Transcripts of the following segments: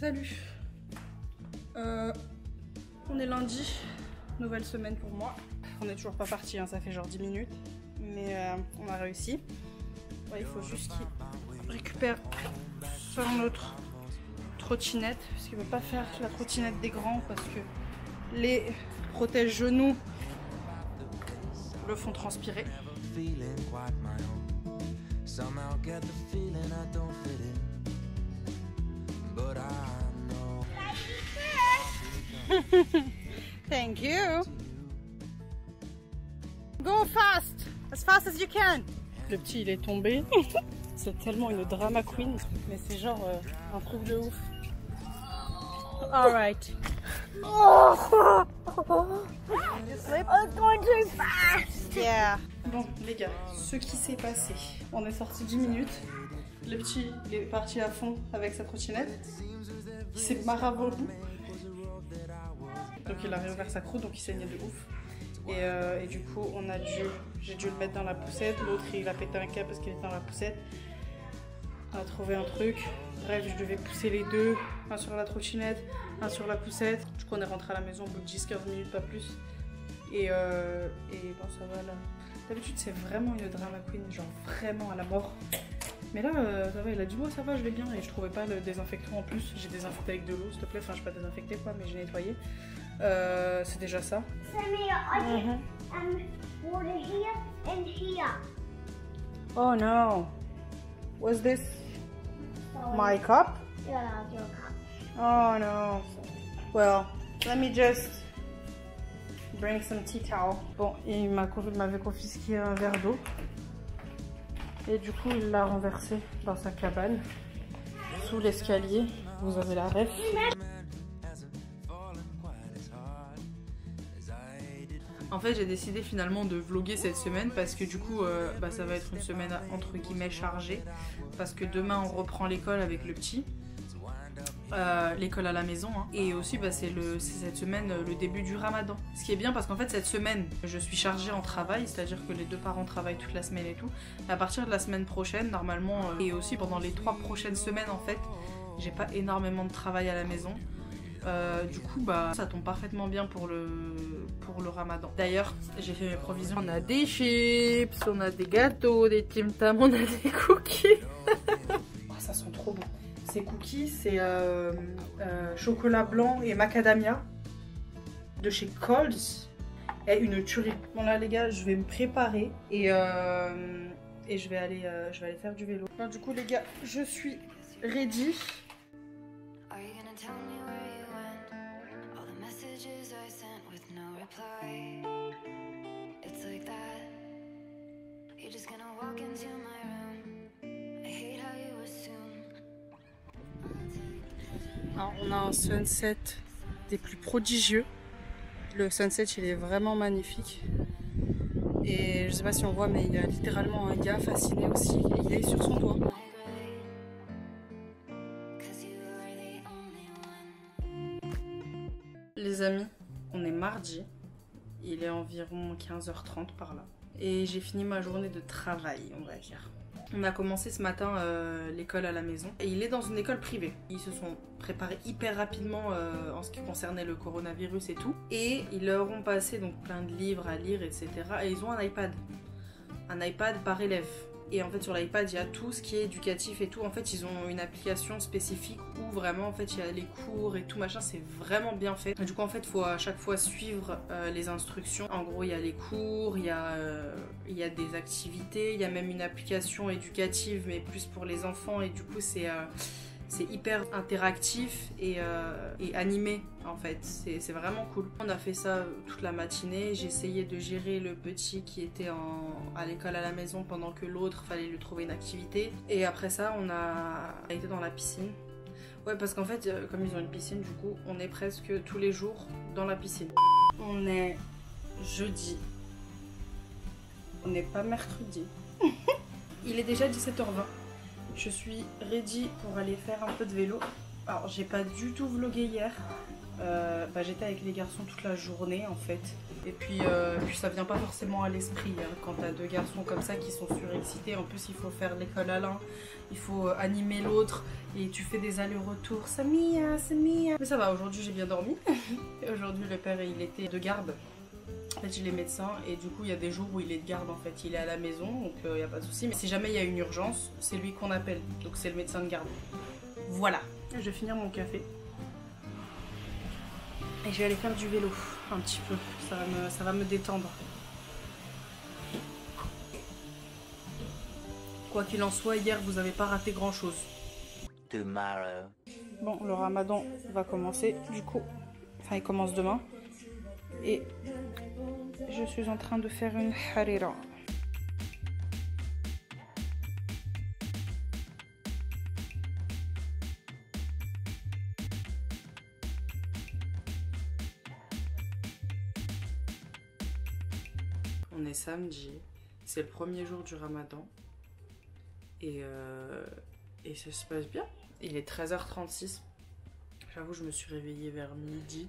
Salut. On est lundi, nouvelle semaine pour moi. On n'est toujours pas parti, hein, ça fait genre 10 minutes. Mais on a réussi. Ouais, il faut juste qu'il récupère son autre trottinette. Parce qu'il ne veut pas faire la trottinette des grands parce que les protège-genoux le font transpirer. Thank you. Go fast as you can. Le petit il est tombé. C'est tellement une drama queen, mais c'est genre un truc de ouf. Alright. You slip? I was going too fast. Yeah. Bon les gars, ce qui s'est passé. On est sorti 10 minutes. Le petit il est parti à fond avec sa trottinette. Il s'est marré au bout. Donc il a réouvert sa croûte, donc il saignait de ouf. Et du coup j'ai dû le mettre dans la poussette. L'autre il a pété un câble parce qu'il était dans la poussette. On a trouvé un truc. Bref, je devais pousser les deux. Un sur la trottinette, un sur la poussette. Du coup on est rentré à la maison au bout de 10-15 minutes, pas plus. Et bon ça va là. D'habitude c'est vraiment une drama queen, genre vraiment à la mort. Mais là ça va, il a dit bon ça va, je vais bien. Et je trouvais pas le désinfectant en plus. J'ai désinfecté avec de l'eau s'il te plaît. Enfin je n'ai pas désinfecté quoi, mais j'ai nettoyé. C'est déjà ça. Oh no. Was this my cup? Oh no. Well, let me just bring some tea towel. Bon, il m'avait confisqué un verre d'eau. Et du coup, il l'a renversé dans sa cabane. Sous l'escalier. Vous avez la ref. En fait, j'ai décidé finalement de vlogger cette semaine parce que du coup, ça va être une semaine entre guillemets chargée. Parce que demain, on reprend l'école avec le petit. L'école à la maison. Hein. Et aussi, c'est cette semaine le début du ramadan. Ce qui est bien parce qu'en fait, cette semaine, je suis chargée en travail. C'est-à-dire que les deux parents travaillent toute la semaine et tout. Et à partir de la semaine prochaine, normalement, et aussi pendant les 3 prochaines semaines, en fait, j'ai pas énormément de travail à la maison. Du coup ça tombe parfaitement bien pour le ramadan. D'ailleurs j'ai fait mes provisions. On a des chips, on a des gâteaux, des Tim Tam, on a des cookies. Oh, ça sent trop bon. Ces cookies c'est chocolat blanc et macadamia de chez Coles. Et une tuerie. Bon là les gars je vais me préparer et je vais aller faire du vélo. Alors, du coup les gars je suis ready. Alors, on a un sunset des plus prodigieux. Le sunset il est vraiment magnifique. Et je sais pas si on voit mais il y a littéralement un gars fasciné aussi. Il est sur son toit. Les amis, on est mardi. Il est environ 15h30 par là. Et j'ai fini ma journée de travail, on va dire. On a commencé ce matin l'école à la maison. Et il est dans une école privée. Ils se sont préparés hyper rapidement en ce qui concernait le coronavirus et tout. Et ils leur ont passé donc plein de livres à lire, etc. Et ils ont un iPad. Un iPad par élève. Et en fait sur l'iPad il y a tout ce qui est éducatif et tout. En fait ils ont une application spécifique où vraiment en fait il y a les cours et tout machin. C'est vraiment bien fait. Du coup en fait il faut à chaque fois suivre les instructions. En gros il y a les cours, il y a des activités, il y a même une application éducative mais plus pour les enfants. Et du coup c'est hyper interactif et animé en fait, c'est vraiment cool. On a fait ça toute la matinée, j'ai essayé de gérer le petit qui était à l'école à la maison pendant que l'autre fallait lui trouver une activité. Et après ça on a été dans la piscine. Ouais parce qu'en fait comme ils ont une piscine du coup on est presque tous les jours dans la piscine. On est jeudi, on n'est pas mercredi. Il est déjà 17h20. Je suis ready pour aller faire un peu de vélo. Alors j'ai pas du tout vlogué hier. J'étais avec les garçons toute la journée en fait. Et puis ça vient pas forcément à l'esprit hein, quand t'as deux garçons comme ça qui sont surexcités. En plus il faut faire l'école à l'un, il faut animer l'autre et tu fais des allers-retours. Samia, Samia. Mais ça va, aujourd'hui j'ai bien dormi. Aujourd'hui le père il était de garde. En fait il est médecin et du coup il y a des jours où il est de garde en fait. Il est à la maison donc il n'y a pas de souci. Mais si jamais il y a une urgence, c'est lui qu'on appelle. Donc c'est le médecin de garde. Voilà. Je vais finir mon café. Et je vais aller faire du vélo un petit peu, ça va me détendre. Quoi qu'il en soit, hier vous n'avez pas raté grand chose. Bon, le ramadan va commencer du coup, enfin il commence demain. Et je suis en train de faire une harira. On est samedi, c'est le premier jour du ramadan et ça se passe bien. Il est 13h36, j'avoue je me suis réveillée vers midi,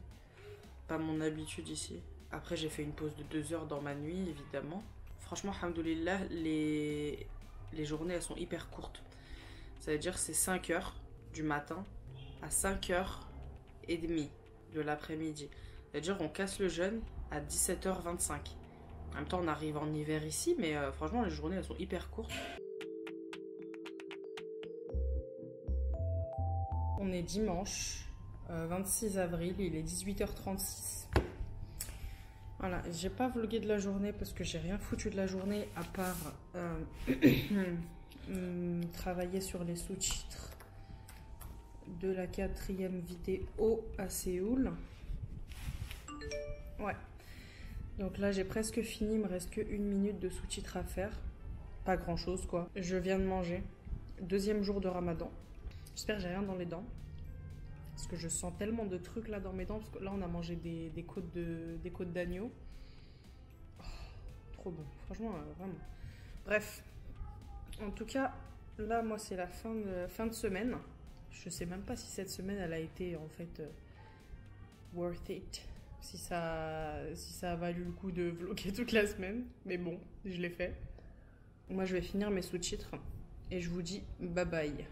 pas mon habitude ici. Après j'ai fait une pause de 2 heures dans ma nuit évidemment. Franchement, alhamdoulilah, les journées elles sont hyper courtes. Ça veut dire c'est 5 heures du matin à 5h30 de l'après-midi. Ça veut dire on casse le jeûne à 17h25. En même temps, on arrive en hiver ici, mais franchement, les journées, elles sont hyper courtes. On est dimanche, 26 avril, il est 18h36. Voilà, j'ai pas vlogué de la journée parce que j'ai rien foutu de la journée à part travailler sur les sous-titres de la 4e vidéo à Séoul. Ouais. Donc là j'ai presque fini, il me reste que 1 minute de sous-titres à faire. Pas grand chose quoi. Je viens de manger. 2e jour de ramadan. J'espère que j'ai rien dans les dents. Parce que je sens tellement de trucs là dans mes dents. Parce que là on a mangé des côtes d'agneau. Oh, trop bon. Franchement, vraiment. Bref. En tout cas, là moi c'est la fin de semaine. Je sais même pas si cette semaine elle a été en fait worth it. Si ça a valu le coup de vlogger toute la semaine. Mais bon, je l'ai fait. Moi, je vais finir mes sous-titres. Et je vous dis bye bye.